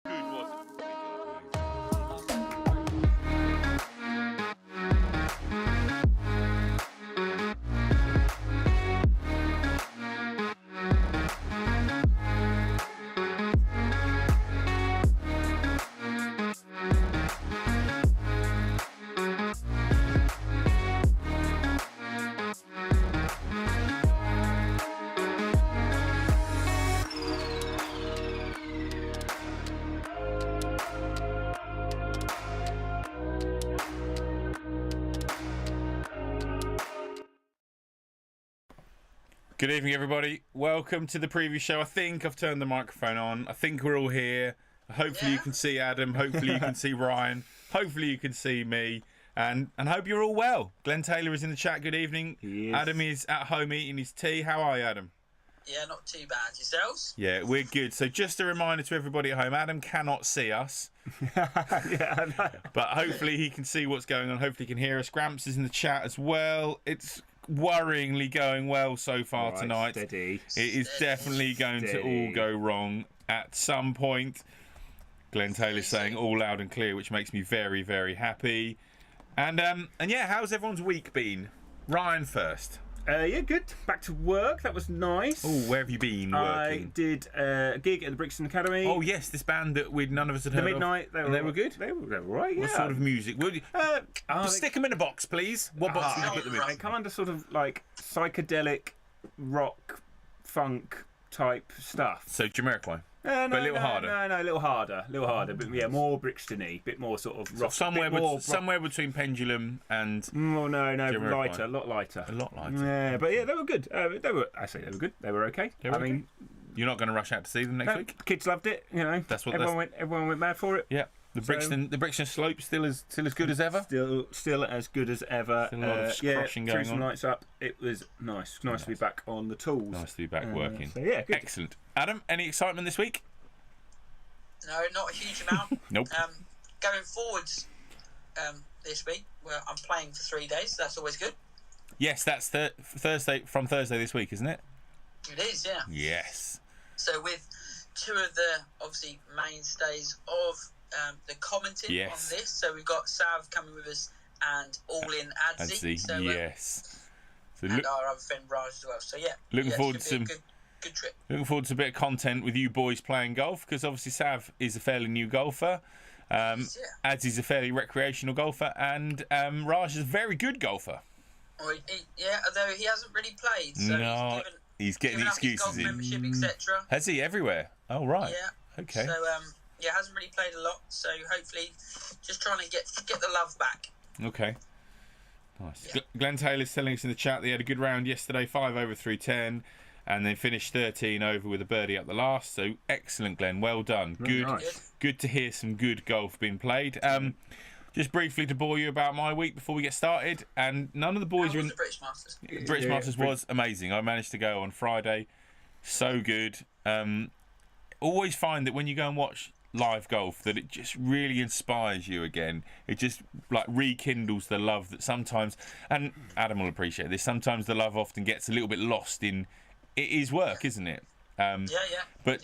good, wasn't it? Good evening, everybody. Welcome to the preview show. I think I've turned the microphone on. I think we're all here. Hopefully you can see Adam. Hopefully you can see Ryan. Hopefully you can see me. And hope you're all well. Glenn Taylor is in the chat. Good evening. He is. Adam is at home eating his tea. How are you, Adam? Yeah, not too bad. Yourselves? Yeah, we're good. So just a reminder to everybody at home, Adam cannot see us. Yeah, I know. But hopefully he can see what's going on. Hopefully he can hear us. Gramps is in the chat as well. It's worryingly going well so far tonight. Steady. It is definitely going to all go wrong at some point. Glenn Taylor's saying all loud and clear, which makes me very, very happy. And yeah, how's everyone's week been? Ryan first. Yeah, good. Back to work. That was nice. Oh, where have you been I working? did a gig at the Brixton Academy. Oh yes, this band that none of us had heard The Midnight. of. They were good. They were right. Yeah. What sort of music? Stick them in a box, please. What box would you put them in? They kind of sort of like psychedelic rock, funk type stuff. So Jamiroquai. No, But a little harder. No, a little harder. But yeah, more Brixton-y, bit more sort of rock. Somewhere between Pendulum and. Oh no, Jamiroquai. lighter, a lot lighter. A lot lighter. Yeah, but yeah, they were good. I say they were good. They were okay. They were okay? You're not going to rush out to see them next week? Kids loved it. You know, everyone went mad for it. Yeah. The Brixton slope still as good as ever. Still as good as ever. Still a lot of crushing going some on. Lights up. It was nice. Nice to be back on the tools. Nice to be back working. So yeah, good. Excellent. Adam, any excitement this week? No, not a huge amount. Nope. Going forwards this week, well, I'm playing for 3 days, so that's always good. Yes, that's Thursday this week, isn't it? It is, yeah. Yes. So with two of the, obviously, mainstays of the commenting on this, so we've got Sav coming with us and All In Adzi. So, yes. So and our other friend Raj as well. So yeah, looking forward to some good trip. Looking forward to a bit of content with you boys playing golf, because obviously Sav is a fairly new golfer. Adzi's a fairly recreational golfer, and Raj is a very good golfer. Well, although he hasn't really played, so he's getting excuses golf in. Membership, etc. Has he everywhere? Oh right. Yeah. Okay. So hasn't really played a lot. So hopefully, just trying to get the love back. Okay. Nice. Yeah. Glenn Taylor's telling us in the chat they had a good round yesterday, 5 over through 10, and then finished 13 over with a birdie at the last. So excellent, Glenn. Well done. Really nice. Good to hear some good golf being played. Just briefly to bore you about my week before we get started, and none of the boys How are was in. the British Masters? British Masters was amazing. I managed to go on Friday. So good. Always find that when you go and watch live golf, that it just really inspires you again. It just like rekindles the love that sometimes, and Adam will appreciate this, sometimes the love often gets a little bit lost in it is work, isn't it? But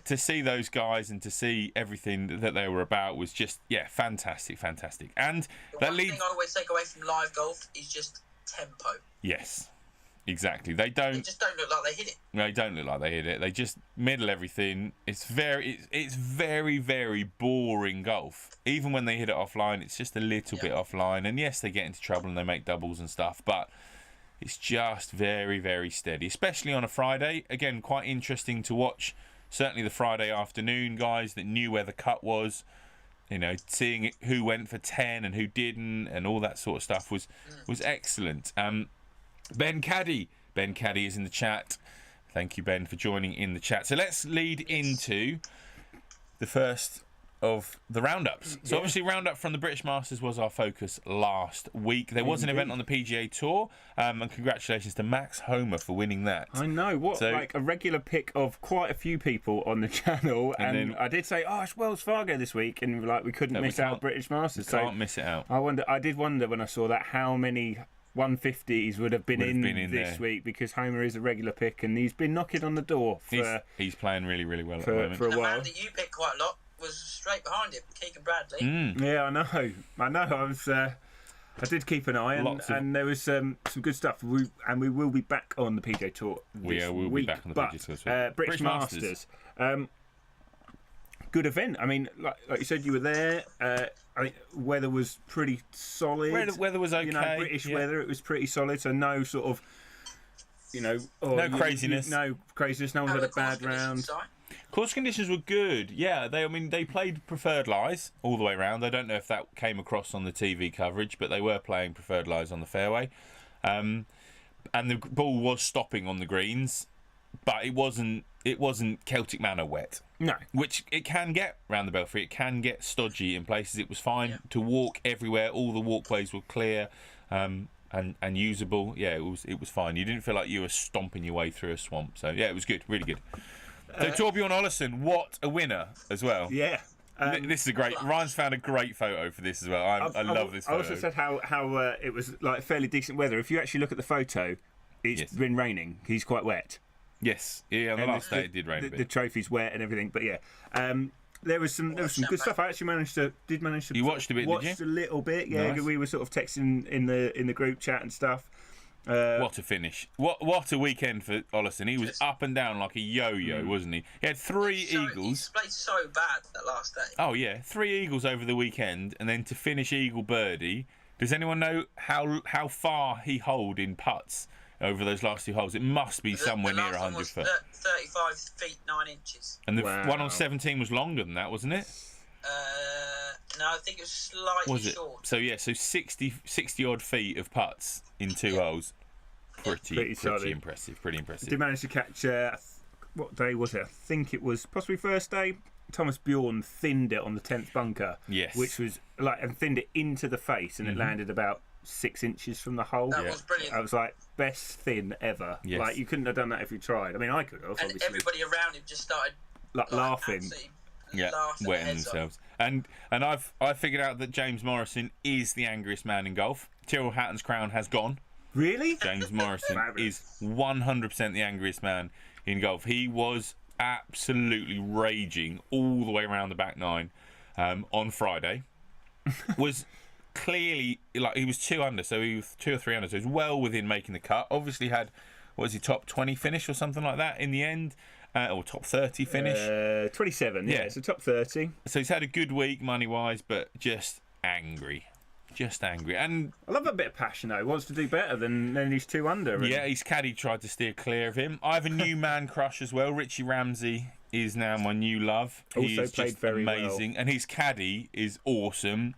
to see those guys and to see everything that they were about was just fantastic. And the one thing I always take away from live golf is just tempo. Yes, exactly. They just don't look like they hit it. They don't look like they hit it. They just middle everything. It's very, very boring golf. Even when they hit it offline, it's just a little bit offline. And yes, they get into trouble and they make doubles and stuff, but it's just very, very steady, especially on a Friday. Again, quite interesting to watch. Certainly the Friday afternoon guys that knew where the cut was. You know, seeing who went for 10 and who didn't and all that sort of stuff was excellent. Ben Caddy is in the chat. Thank you, Ben, for joining in the chat. So let's lead into the first of the roundups. So obviously roundup from the British Masters was our focus last week. There was an event on the PGA Tour, and congratulations to Max Homer for winning that. I know, like a regular pick of quite a few people on the channel, and I did say, it's Wells Fargo this week, and like we couldn't miss out British Masters. Can't miss it out. I did wonder when I saw that how many 150s would have been in this week, because Homer is a regular pick and he's been knocking on the door for. He's playing really, really well at the moment. For a while. The round that you picked quite a lot was straight behind him, Keegan Bradley. Yeah, I know. I did keep an eye, and there was some good stuff. We will be back on the PJ Tour this week. Be back on the PJ Tour this week. British Masters. Good event. I mean, like you said, you were there. I think weather was pretty solid. Weather was okay. You know, British weather, it was pretty solid. So no sort of, no craziness. No craziness. No one had a bad round. Course conditions were good. Yeah, they played preferred lies all the way around. I don't know if that came across on the TV coverage, but they were playing preferred lies on the fairway. And the ball was stopping on the greens, but it wasn't Celtic Manor wet. No. Which it can get round the Belfry. It can get stodgy in places. It was fine to walk everywhere. All the walkways were clear and usable. Yeah, it was fine. You didn't feel like you were stomping your way through a swamp. So yeah, it was good, really good. So Torbjorn Olesen, what a winner as well. Yeah. This is a great. Ryan's found a great photo for this as well. I love this photo. I also said how it was like fairly decent weather. If you actually look at the photo, it's been raining. He's quite wet. Yes, yeah. On the last day it did rain a bit. The trophy's wet and everything, but yeah, there was some good stuff. I actually managed to. You watched a bit, did you? Watched a little bit, yeah. Nice. We were sort of texting in the group chat and stuff. What a finish! What a weekend for Olesen. He was up and down like a yo-yo, wasn't he? He had three eagles. He played so bad that last day. Oh yeah, 3 eagles over the weekend, and then to finish eagle birdie. Does anyone know how far he holed in putts over those last 2 holes? It must be somewhere near 100 foot. 35 feet 9 inches. And the one on 17 was longer than that, wasn't it? No, I think it was slightly short. So yeah, so 60 odd feet of putts in 2 holes. Pretty impressive. Pretty impressive. Did manage to catch what day was it? I think it was possibly first day. Thomas Bjorn thinned it on the 10th bunker. Yes. Which was and thinned it into the face, and it landed about 6 inches from the hole. That was brilliant. I was like, best thin ever. Yes. Like, you couldn't have done that if you tried. I mean, I could have. And obviously. Everybody around him just started laughing. Wetting themselves. And I figured out that James Morrison is the angriest man in golf. Tyrrell Hatton's crown has gone. Really? James Morrison is 100% the angriest man in golf. He was absolutely raging all the way around the back nine on Friday. Was clearly, he was 2 under, so he was 2 or 3 under, so he was well within making the cut. Obviously had, top 20 finish or something like that in the end, or top 30 finish. 27, yeah, so top 30. So he's had a good week money-wise, but just angry. And I love that bit of passion though. He wants to do better than he's 2 under. Yeah, his caddy tried to steer clear of him. I have a new man crush as well. Richie Ramsey is now my new love. Also He's played just very amazing. well. And his caddy is awesome.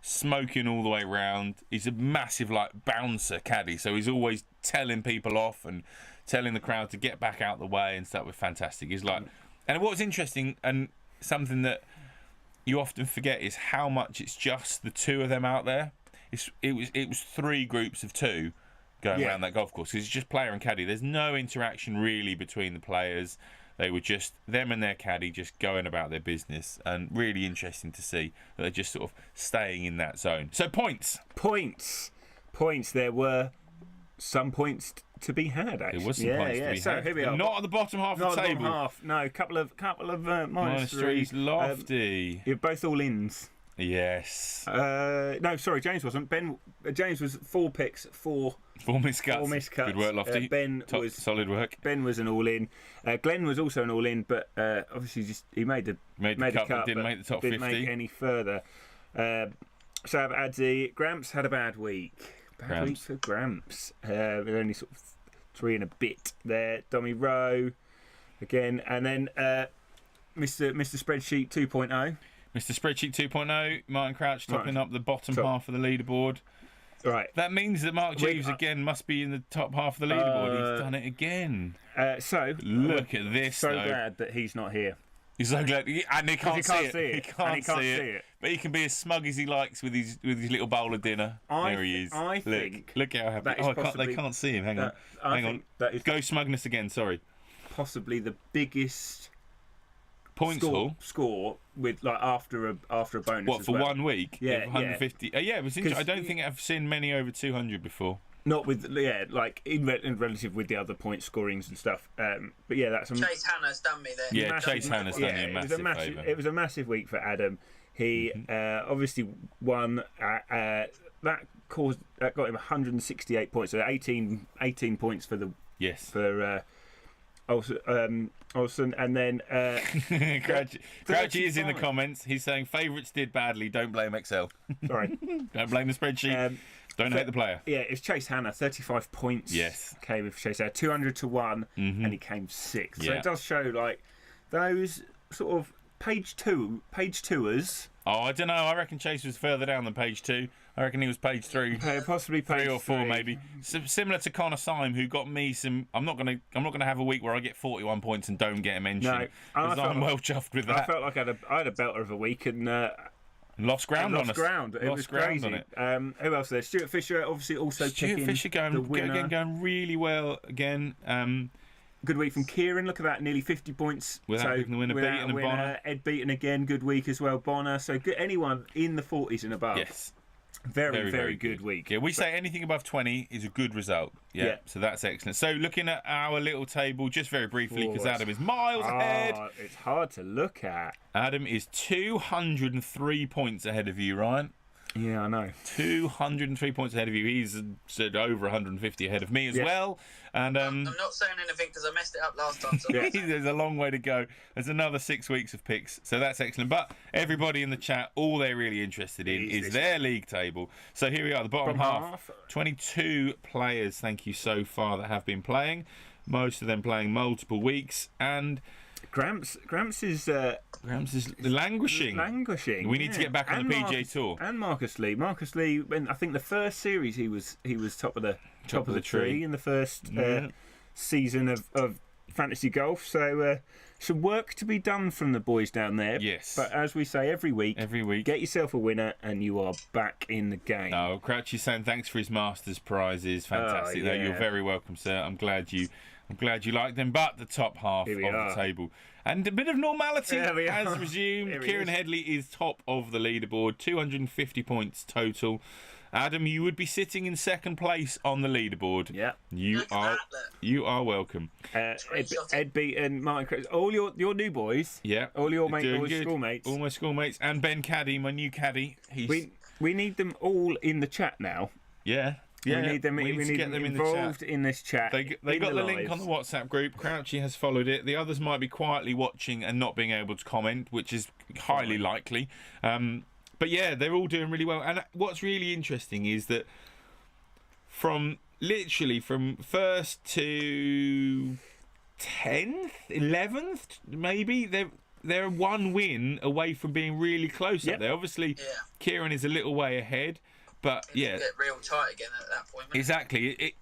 Smoking all the way around. He's a massive bouncer caddy, so he's always telling people off and telling the crowd to get back out the way and stuff. Was fantastic. He's and what was interesting and something that you often forget is how much it's just the 2 of them out there. It was 3 groups of 2 going around that golf course. It's just player and caddy. There's no interaction really between the players. They were just them and their caddy just going about their business, and really interesting to see that they're just sort of staying in that zone. So points. There were some points to be had. Actually, there was some points to be so had. Here we are. Not at the bottom half of the table. No, couple of minus threes. Lofty. You're both all ins. Yes. No, sorry, James wasn't. James was 4 picks, 4 missed cuts. Good work, Lofty. Ben was solid work. Ben was an all-in. Glenn was also an all-in, but obviously he made the cut, didn't make the top 50. Didn't make any further. Sav Adzi, Gramps had a bad week. Bad week for Gramps. With only sort of 3 and a bit there. Dommy Rowe again, and then Mr. Spreadsheet 2.0. Mr. Spreadsheet 2.0, Martin Crouch topping up the bottom half of the leaderboard. Right. That means that Mark Jeeves again must be in the top half of the leaderboard. He's done it again. So look at this. So glad that he's not here. He's so glad, and he can't see it. He can't see it. But he can be as smug as he likes with his little bowl of dinner. There he is. Look how happy. They can't see him. Hang on. Go smugness again. Sorry. Possibly the biggest points score with after a bonus. What for 1 week? Yeah, 150. Yeah, it was interesting. I don't think I've seen many over 200 before. Not with, like in relative with the other point scorings and stuff. But yeah, that's Chase Hannah's done me there. Yeah, Chase Hannah's done you a massive favour. It was a massive week for Adam. He obviously won. That got him 168 points. So 18 points for the Olsen, and then Crouchy is in the comments. He's saying favourites did badly. Don't blame Excel. Sorry, don't blame the spreadsheet. Don't hate the player. Yeah, it's Chase Hannah, 35 points. Yes, came with Chase Hannah, 200 to 1, and he came 6th. So it does show like those sort of page twoers. Oh, I don't know. I reckon Chase was further down than page 2. I reckon he was page 3, possibly page 3 or 4, maybe. Similar to Connor Syme, who got me some. I'm not gonna have a week where I get 41 points and don't get a mention. No, I'm well chuffed with that. I felt like I had a belter of a week and lost ground on us. It was crazy. On it. Who else there? Stuart Fisher, obviously, also Stuart Fisher going really well again. Good week from Kieran. Look at that, nearly 50 points. Without picking the winner, Beaton and Bonner. Ed Beaton again, good week as well. Bonner. So good, anyone in the 40s and above. Yes. Very good week. Yeah, we say anything above 20 is a good result. Yeah, so that's excellent. So looking at our little table, just very briefly, because Adam is miles ahead. It's hard to look at. Adam is 203 points ahead of you, Ryan. Yeah, I know. 203 points ahead of you. He's over 150 ahead of me as well. And I'm not saying anything because I messed it up last time. So there's a long way to go. There's another 6 weeks of picks, so that's excellent. But everybody in the chat, all they're really interested in is their league table. So here we are, the bottom half. 22 players, thank you, so far that have been playing. Most of them playing multiple weeks. And Gramps is languishing. We need to get back on the PGA Tour. And Marcus Lee. Marcus Lee, when I think the first series he was top of the tree in the first season of fantasy golf. So some work to be done from the boys down there. Yes. But as we say every week, get yourself a winner and you are back in the game. Oh, Crouchy's saying thanks for his Masters prizes. Fantastic. Oh, yeah. You're very welcome, sir. I'm glad you like them. But the top half of the table. And a bit of normality has resumed. Kieran Headley is top of the leaderboard, 250 points total. Adam, you would be sitting in second place on the leaderboard. Yeah, you are welcome. Ed Beaton, Martin Chris, all your new boys. Yeah, all your schoolmates. All my schoolmates, and Ben Caddy, my new caddy. We need them all in the chat now. Yeah. We need them involved in this chat. They got the link on the WhatsApp group. Crouchy has followed it. The others might be quietly watching and not being able to comment, which is highly likely. But yeah, they're all doing really well. And what's really interesting is that from first to 10th, 11th, maybe, they're one win away from being really close up there. Obviously, Kieran is a little way ahead. But get real tight again at that point. Exactly.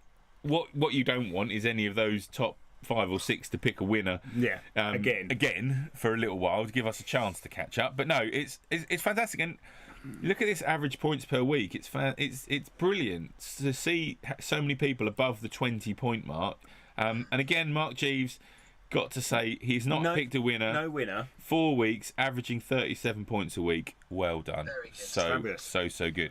What you don't want is any of those top 5 or 6 to pick a winner. Yeah. Again for a little while to give us a chance to catch up. But no, it's fantastic. And look at this average points per week. It's brilliant to see so many people above the 20-point mark. And again, Mark Jeeves, got to say he's not picked a winner. No winner. 4 weeks, averaging 37 points a week. Well done. Very good. So good.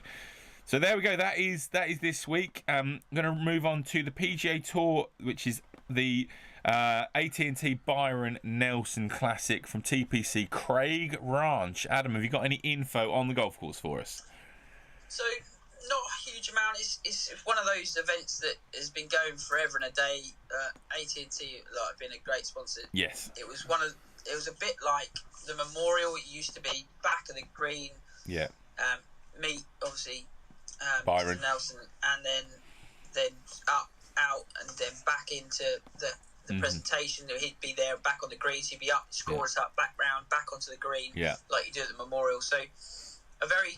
So there we go. That is this week. I'm going to move on to the PGA Tour, which is the AT&T Byron Nelson Classic from TPC Craig Ranch. Adam, have you got any info on the golf course for us? So, not a huge amount. It's one of those events that has been going forever and a day. AT&T have been a great sponsor. Yes. It was a bit like the Memorial. It used to be back of the green. Yeah. Me, obviously. Byron Nelson, and then up, out, and then back into the presentation. He'd be there, back on the greens. He'd be up, score us up, back round, back onto the green, like you do at the Memorial. So, a very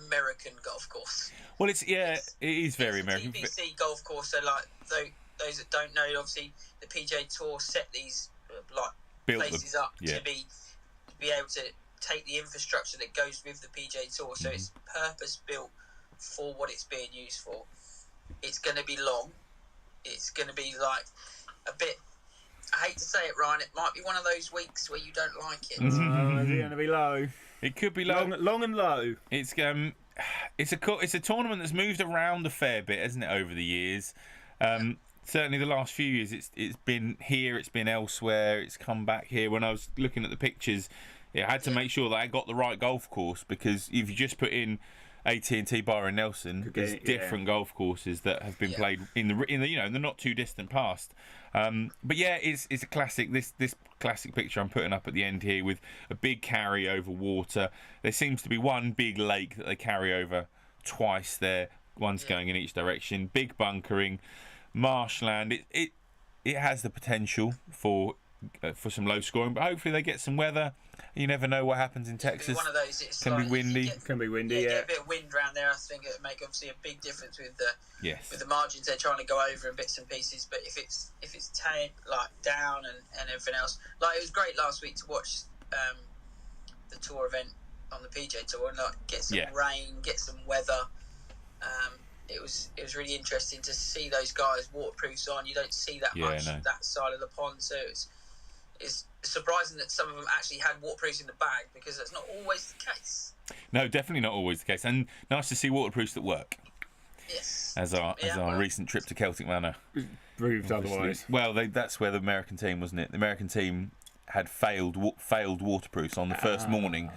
American golf course. Well, it is very American. TPC golf course. So, like those that don't know, obviously the PGA Tour set these places up to be able to take the infrastructure that goes with the PGA Tour, so it's purpose built for what it's being used for. It's going to be long. It's going to be like a bit. I hate to say it, Ryan. It might be one of those weeks where you don't like it. It's going to be low. It could be low. Long and low. It's it's a tournament that's moved around a fair bit, hasn't it, over the years? Certainly the last few years, it's been here, it's been elsewhere, it's come back here. When I was looking at the pictures, I had to make sure that I got the right golf course, because if you just put in AT&T Byron Nelson, there's different golf courses that have been played in the not too distant past. But yeah, it's a classic. This classic picture I'm putting up at the end here with a big carry over water. There seems to be one big lake that they carry over twice there. One's going in each direction. Big bunkering, marshland. It has the potential for some low scoring, but hopefully they get some weather. You never know what happens in Texas. One of those, it's can be windy. Can be windy. Yeah, get a bit of wind around there. I think it would make obviously a big difference with the margins they're trying to go over in bits and pieces. But if it's down and everything else, like it was great last week to watch the tour event on the PJ Tour and get some rain, get some weather. It was really interesting to see those guys waterproofs on. You don't see that much that side of the pond, so it's surprising that some of them actually had waterproofs in the bag, because that's not always the case. No, definitely not always the case, and nice to see waterproofs that work. Yes. As our recent trip to Celtic Manor proved otherwise. Well, that's where the American team, wasn't it? The American team had failed waterproofs on the first morning,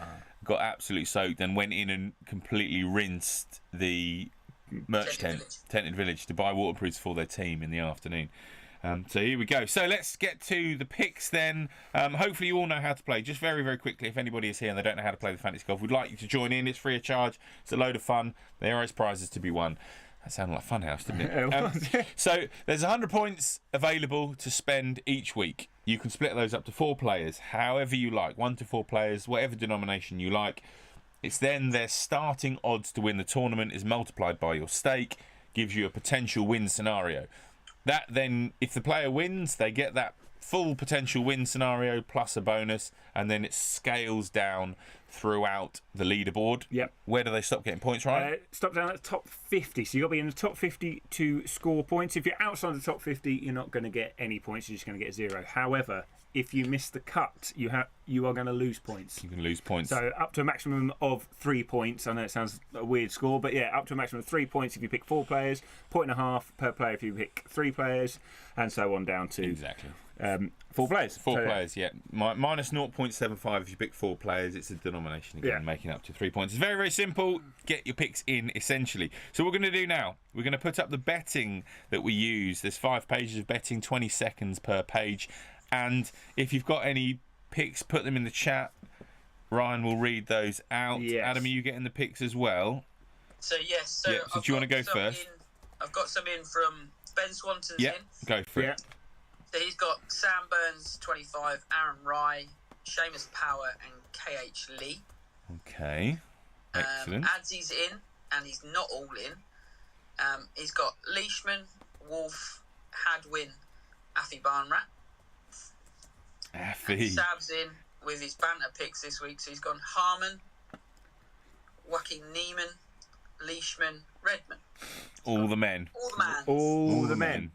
got absolutely soaked, and went in and completely rinsed the merch tented village to buy waterproofs for their team in the afternoon. So here we go. So let's get to the picks then. Hopefully you all know how to play. Just very, very quickly, if anybody is here and they don't know how to play the fantasy golf, we'd like you to join in. It's free of charge. It's a load of fun. There is prizes to be won. That sounded like Funhouse, didn't it? So there's 100 points available to spend each week. You can split those up to 4 players, however you like. 1 to 4 players, whatever denomination you like. It's then their starting odds to win the tournament is multiplied by your stake, gives you a potential win scenario. That then, if the player wins, they get that full potential win scenario plus a bonus, and then it scales down throughout the leaderboard. Yep. Where do they stop getting points, right? Stop down at the top 50. So you've got to be in the top 50 to score points. If you're outside the top 50, you're not going to get any points. You're just going to get 0. However, if you miss the cut, you are going to lose points. You can lose points. So up to a maximum of 3 points. I know it sounds a weird score, but yeah, up to a maximum of 3 points if you pick 4 players, 1.5 per player if you pick 3 players, and so on down to 4 players. 4 players, yeah. Minus 0.75 if you pick 4 players. It's a denomination again, making up to 3 points. It's very, very simple. Get your picks in, essentially. So what we're going to do now, we're going to put up the betting that we use. There's 5 pages of betting, 20 seconds per page. And if you've got any picks, put them in the chat. Ryan will read those out. Yes. Adam, are you getting the picks as well? So, yes. So, do you want to go first? I've got some in from Ben Swanson's in. Go for it. So he's got Sam Burns, 25, Aaron Rye, Seamus Power, and KH Lee. Okay. Excellent. Adzy's in, and he's not all in. He's got Leishman, Wolf, Hadwin, Affy Barnrat. Affy. Sab's in with his banter picks this week, so he's gone Harmon, Joaquin Neiman, Leishman, Redman. All the men. All the men.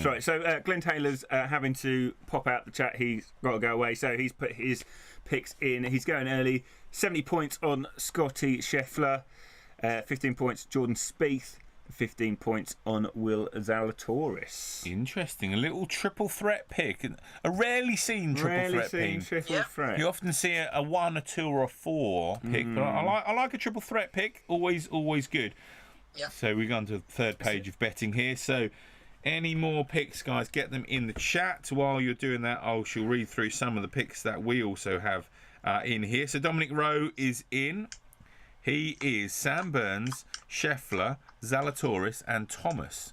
Sorry, so Glenn Taylor's having to pop out the chat. He's got to go away, so he's put his picks in. He's going early. 70 points on Scotty Scheffler, 15 points Jordan Spieth, 15 points on Will Zalatoris. Interesting. A little triple threat pick. A rarely seen triple threat. You often see a 1, a 2, or a 4 pick, but I like a triple threat pick. Always good. Yep. So we've gone to the third page of betting here. So any more picks, guys, get them in the chat. While you're doing that, I shall read through some of the picks that we also have in here. So Dominic Rowe is in. He is Sam Burns, Scheffler, Zalatoris, and Thomas.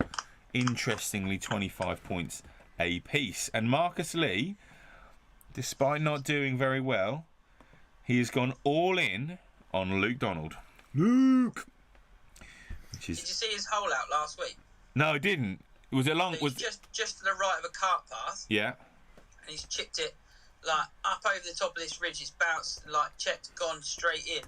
Interestingly, 25 points a piece. And Marcus Lee, despite not doing very well, he has gone all in on Luke Donald. Luke! Did you see his hole out last week? No, I didn't. Was it long? So was just to the right of a cart path. Yeah. And he's chipped it like up over the top of this ridge. He's bounced, like checked, gone straight in.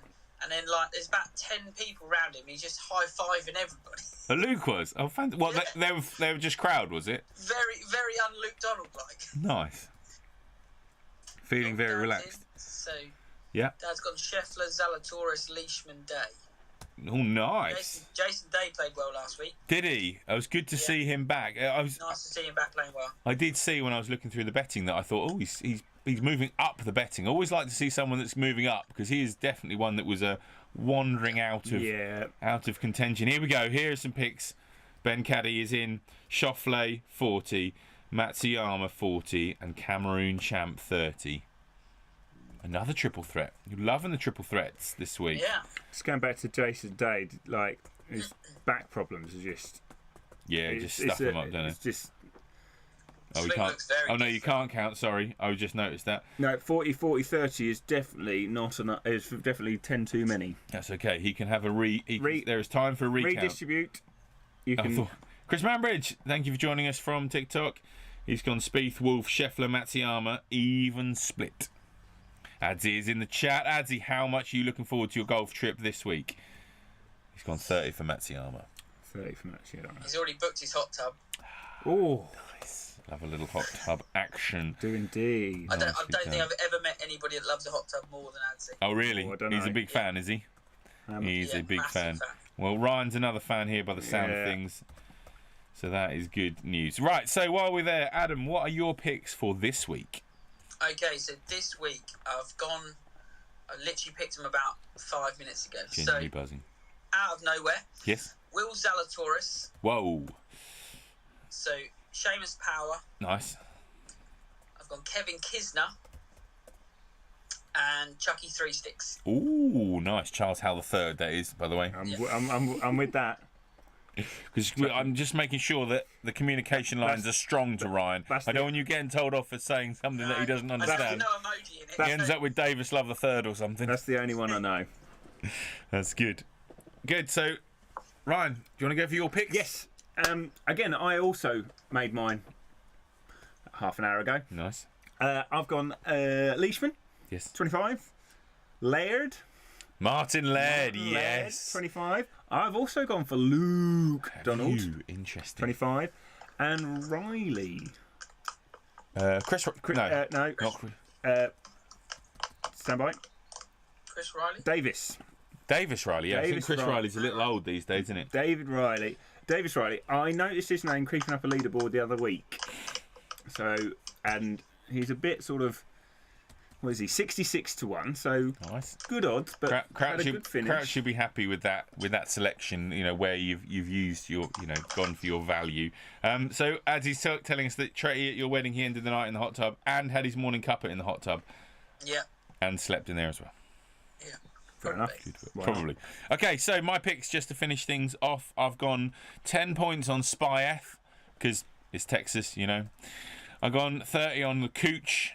And then, like, there's about 10 people around him. He's just high-fiving everybody. Oh, Luke was? Oh, fantastic. What, yeah. they were just crowd, was it? Very, very un-Luke Donald-like. Nice. Feeling very relaxed. So, Yeah. Dad's gone Scheffler, Zalatoris, Leishman, Day. Oh, nice. Jason Day played well last week. Did he? It was good to see him back. Nice to see him back playing well. I did see when I was looking through the betting that I thought, oh, he's moving up the betting. I always like to see someone that's moving up because he is definitely one that was wandering out of contention. Here we go. Here are some picks. Ben Caddy is in. Schauffele 40, Matsuyama 40, and Cameroon Champ 30. Another triple threat. You're loving the triple threats this week. Yeah. Just going back to Jason Day, like his back problems are just. Yeah, just stuff them up, don't it? It's just. Oh, we can't. Oh no, you can't count. Sorry, I just noticed that. No, 40, 40, 30 is definitely not enough. It's definitely 10 too many. That's okay. He can have a there is time for a recount. Redistribute. You can. Chris Manbridge, thank you for joining us from TikTok. He's gone Spieth, Wolf, Scheffler, Matsuyama, even split. Adzi is in the chat. Adzi, how much are you looking forward to your golf trip this week? He's gone 30 for Matsuyama. 30 for Matsuyama. He's already booked his hot tub. Oh, nice. Love a little hot tub action. Do indeed. I don't think I've ever met anybody that loves a hot tub more than Adzi. Oh, really? Oh, I don't He's know. a big fan, is he? He's a big fan. Well, Ryan's another fan here by the sound of things. So that is good news. Right, so while we're there, Adam, what are your picks for this week? Okay, so this week I literally picked him about 5 minutes ago. Genuinely buzzing. Out of nowhere. Yes. Will Zalatoris. Whoa. So Seamus Power. Nice. I've gone Kevin Kisner. And Chucky Three Sticks. Ooh, nice. Charles Howell III, that is, by the way. I'm with that. Because I'm just making sure that the communication lines are strong to Ryan. I don't want you getting told off for saying something that he doesn't understand. No emoji in it. He ends up with Davis Love III or something. That's the only one I know. That's good. Good. So, Ryan, do you want to go for your picks? Yes. Again, I also made mine half an hour ago. Nice. I've gone Leishman. Yes. 25. Laird. Martin Laird, yes. 25. I've also gone for Luke Donald. Interesting. 25. And Riley. Chris. No. No. Not Chris. Stand by. Chris Riley. Davis Riley, yeah. I think Chris Riley. Riley's a little old these days, isn't it? Davis Riley. I noticed his name creeping up a leaderboard the other week. So, and he's a bit sort of. What is he? 66 to 1. So nice. Good odds, but had a good finish. Crouch should be happy with that selection. You know where you've used your gone for your value. So as he's telling us that Trett at your wedding he ended the night in the hot tub and had his morning cuppa in the hot tub. Yeah. And slept in there as well. Yeah. Fair enough. Probably. Okay, so my picks just to finish things off. I've gone 10 points on Spieth because it's Texas, you know. I've gone 30 on the Cooch.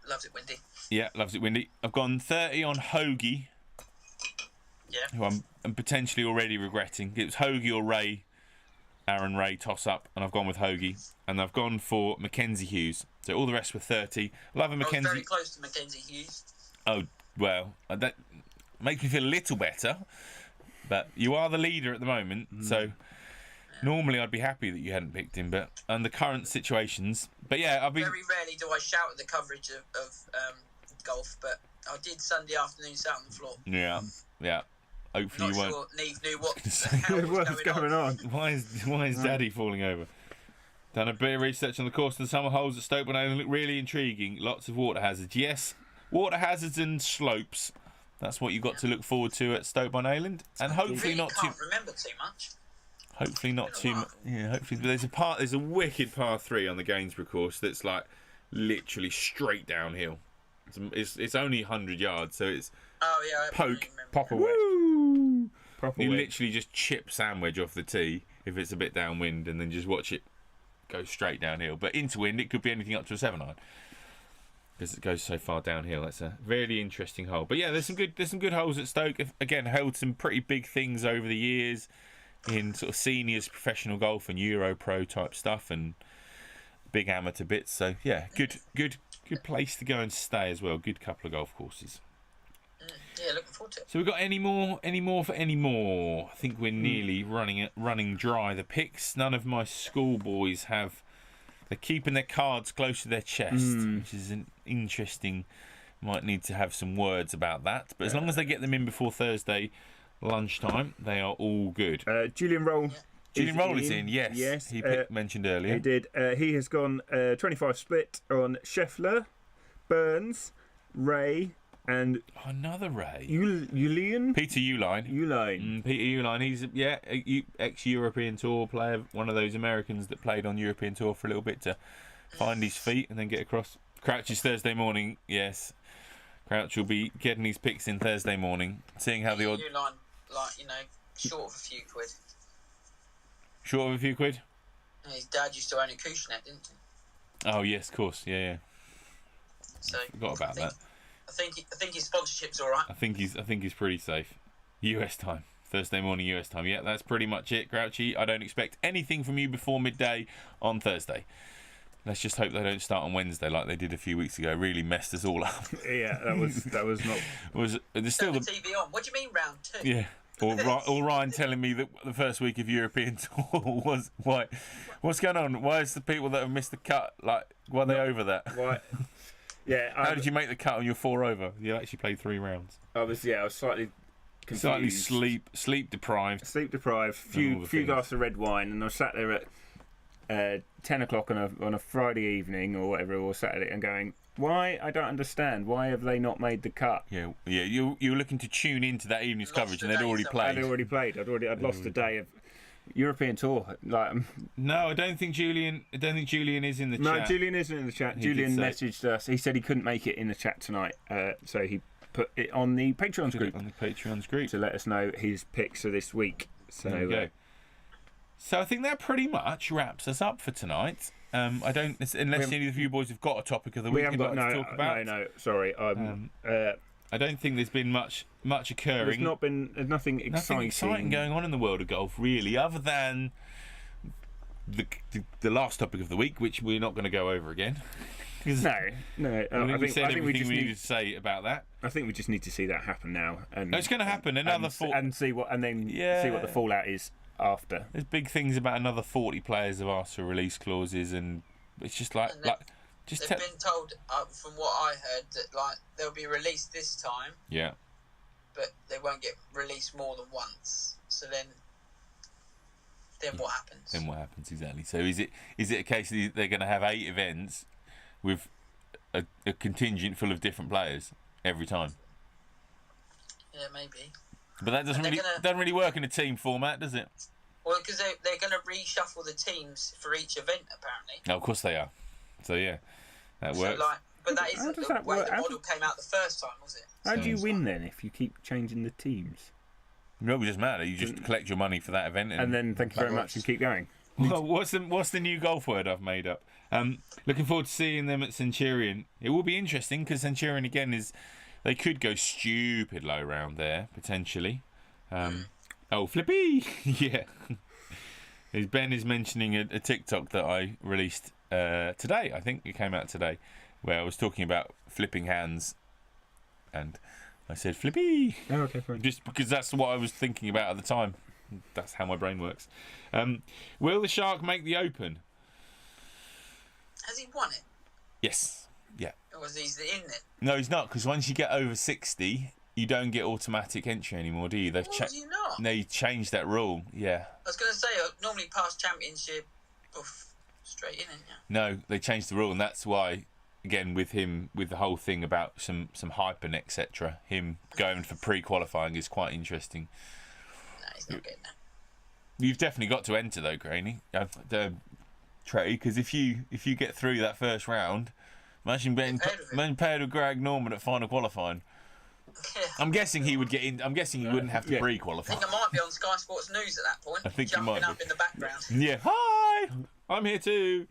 Loves it windy. Yeah, loves it windy. I've gone 30 on Hoagie. Yeah. Who I'm potentially already regretting. It was Hoagie or Ray. Aaron Ray toss up, and I've gone with Hoagie. And I've gone for Mackenzie Hughes. So all the rest were 30. Love a Mackenzie. Very close to Mackenzie Hughes. Oh, well, that makes me feel a little better. But you are the leader at the moment, so normally I'd be happy that you hadn't picked him, but under current situations. But yeah, I've been. Very rarely do I shout at the coverage of golf, but I did Sunday afternoon, sat on the floor. Yeah. Hopefully Not you won't. sure Neve knew what the hell was going on. Why is Daddy falling over? Done a bit of research on the course and the summer holes at Stoke-on-Avon look really intriguing. Lots of water hazards. Yes, water hazards and slopes. That's what you've got to look forward to at Stoke-on-Avon, and hopefully really not can't remember too much. Hopefully not too much. Yeah, hopefully there's a wicked par 3 on the Gainsborough course that's like literally straight downhill. It's only 100 yards, so it's poke, pop away. You literally just chip sandwich off the tee if it's a bit downwind, and then just watch it go straight downhill. But into wind, it could be anything up to a 7-iron because it goes so far downhill. That's a really interesting hole. But yeah, there's some good holes at Stoke. Again, held some pretty big things over the years in sort of seniors professional golf and Euro Pro type stuff and big amateur bits. So yeah, good place to go and stay as well. Good couple of golf courses. Yeah, looking forward to it. So we got any more for any more? I think we're nearly running dry. The picks. None of my schoolboys have. They're keeping their cards close to their chest, which is an interesting might need to have some words about that. But as long as they get them in before Thursday lunchtime, they are all good. Julian Roll. Julian Roll is in, yes. He mentioned earlier. He did. He has gone 25 split on Scheffler, Burns, Ray, and another Ray. Uline? Peter Uline. Peter Uline. He's ex-European Tour player, one of those Americans that played on European Tour for a little bit to find his feet and then get across. Crouch is Thursday morning, yes. Crouch will be getting his picks in Thursday morning, seeing how the odd... Uline, short of a few quid. Short of a few quid? His dad used to own a Cushionet, didn't he? Oh yes, of course, yeah. So forgot about that. I think his sponsorship's all right. I think he's pretty safe. US time, Thursday morning US time. Yeah, that's pretty much it, Crouchy. I don't expect anything from you before midday on Thursday. Let's just hope they don't start on Wednesday like they did a few weeks ago. It really messed us all up. Yeah, that was not. There's still the TV on? What do you mean round 2? Yeah. Or Ryan telling me that the first week of European Tour was why? What's going on? Why is the people that have missed the cut why are they over that? Why? Yeah. How did you make the cut on your 4 over? You actually played 3 rounds. I was slightly confused. Slightly sleep deprived. Few glasses of red wine, and I was sat there at 10 o'clock on a Friday evening or whatever, or Saturday, and going, why? I don't understand. Why have they not made the cut? Yeah. You were looking to tune into that evening's coverage, and they'd already played. I'd lost a day of European Tour. No, I don't think Julian is in the chat. No, Julian isn't in the chat. Julian messaged us. He said he couldn't make it in the chat tonight, so he put it on the Patreon's group. To let us know his picks for this week. So there we go. So I think that pretty much wraps us up for tonight. I don't, unless any of you boys have got a topic of the week you'd like to talk about. No, sorry. I don't think there's been much occurring. There's nothing exciting going on in the world of golf, really, other than the last topic of the week, which we're not going to go over again. No. I think we said everything we needed to say about that. I think we just need to see that happen now, and it's going to happen. See what the fallout is after. There's big things about another 40 players have asked for release clauses, and it's just they've been told, from what I heard, that they'll be released this time. Yeah. But they won't get released more than once. So then what happens? Then what happens exactly? So is it a case that they're going to have 8 events with a contingent full of different players every time? Yeah, maybe. But that doesn't really work in a team format, does it? Well, because they're going to reshuffle the teams for each event, apparently. No, of course they are. So yeah, that works. But that isn't the way the model came out the first time, was it? How do you win then if you keep changing the teams? No, it doesn't matter. You just collect your money for that event, and then thank you very much and keep going. Well, what's the new golf word I've made up? Looking forward to seeing them at Centurion. It will be interesting because Centurion again they could go stupid low round there potentially. Oh, Flippy, yeah. Ben is mentioning a TikTok that I released today. I think it came out today, where I was talking about flipping hands, and I said Flippy. Oh, okay, fine. Just because that's what I was thinking about at the time. That's how my brain works. Will the Shark make the Open? Has he won it? Yes. Yeah. Or was he in it? No, he's not, because once you get over 60, you don't get automatic entry anymore, do you? Was he not? No, you changed that rule. Yeah. I was going to say, normally past championship, straight in, isn't you? No, they changed the rule, and that's why, again, with him, with the whole thing about some hype and etc., him going for pre-qualifying is quite interesting. No, he's not getting that. You've definitely got to enter though, Graney, Trey, because if you get through that first round, imagine paired with Greg Norman at final qualifying. Yeah. I'm guessing he would get in. I'm guessing he wouldn't have to pre-qualify. I think I might be on Sky Sports News at that point. I think you might jumping up in the background. Yeah. Hi, I'm here too.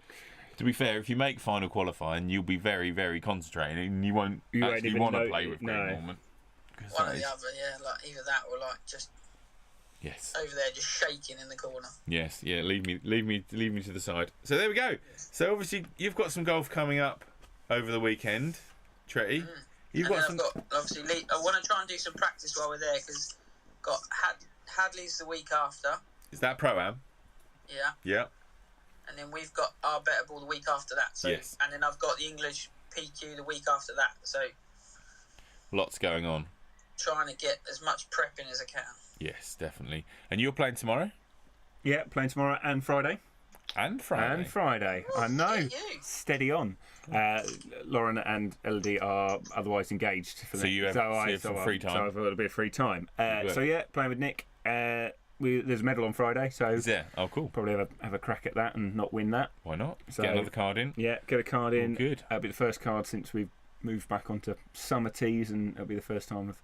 To be fair, if you make final qualifying, you'll be very, very concentrated, and you won't actually want to play with Greg Norman. One or the other, yeah. Either that or just. Yes. Over there, just shaking in the corner. Yes. Yeah. Leave me to the side. So there we go. Yes. So obviously you've got some golf coming up over the weekend, Tretty. You've got some. Obviously, I want to try and do some practice while we're there because got Hadley's the week after. Is that Pro-Am? Yeah. Yeah. And then we've got our Better Ball the week after that. So, yes. And then I've got the English PQ the week after that. So Lots going on. Trying to get as much prep in as I can. Yes, definitely. And you're playing tomorrow? Yeah, playing tomorrow and Friday. And Friday. I know. Steady on. Lauren and Elodie are otherwise engaged. So you have some free time. So I've got a little bit of free time. So yeah, playing with Nick. There's a medal on Friday, so is there? Oh, cool. Probably have a crack at that and not win that. Why not? So, get another card in. Yeah, get a card in. Oh, good. It'll be the first card since we've moved back onto summer tees, and it'll be the first time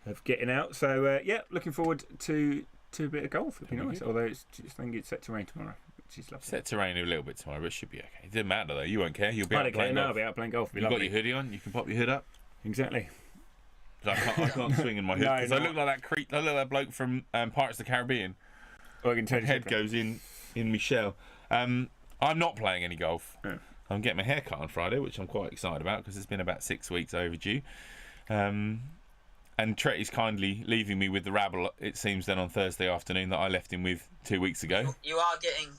of getting out. So yeah, looking forward to a bit of golf. It'll be nice. Good. Although I think it's set to rain tomorrow, which is lovely. Set to rain a little bit tomorrow, but it should be okay. It doesn't matter though. You won't care. You'll be out playing golf. I'll be out playing golf. You've got your hoodie on. You can pop your hood up. Exactly. I can't swing in my hood because I look like that creep. I look like that bloke from Pirates of the Caribbean. I can tell you head goes in Michelle. I'm not playing any golf. Yeah. I'm getting my hair cut on Friday, which I'm quite excited about because it's been about 6 weeks overdue. And Trett is kindly leaving me with the rabble, it seems, then on Thursday afternoon that I left him with 2 weeks ago. You are getting...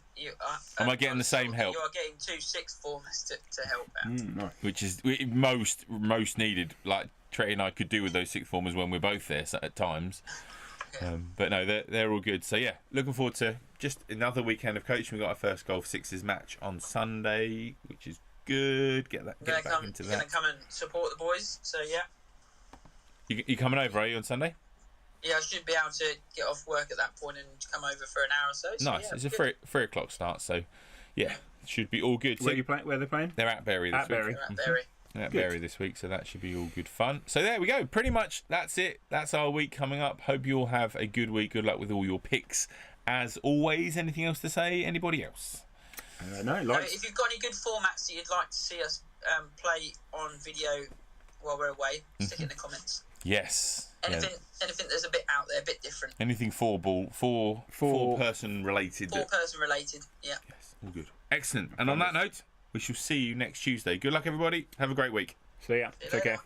Am I getting the same help? You are getting 2 sixth formers to help out. Nice. Which is most needed. Like Trett and I could do with those sixth formers when we're both there at times. But no, they're all good. So yeah, looking forward to just another weekend of coaching. We got our first Golf Sixes match on Sunday, which is good. Get back into that. You're gonna come and support the boys. So yeah. You coming over, are you, on Sunday? Yeah, I should be able to get off work at that point and come over for an hour or so. Nice. Yeah, it's a 3 o'clock start, so yeah, should be all good. Where are they playing? They're at Bury this week. They're at Bury. At Bury this week, so that should be all good fun. So there we go. Pretty much that's it. That's our week coming up. Hope you all have a good week. Good luck with all your picks. As always, anything else to say? Anybody else? No. If you've got any good formats that you'd like to see us play on video while we're away, stick it in the comments. Yes. Anything that's a bit out there, a bit different. Anything four person related. 4 person related. Yeah. Yes. All good. Excellent. And on that note, we shall see you next Tuesday. Good luck, everybody. Have a great week. See ya. Take care.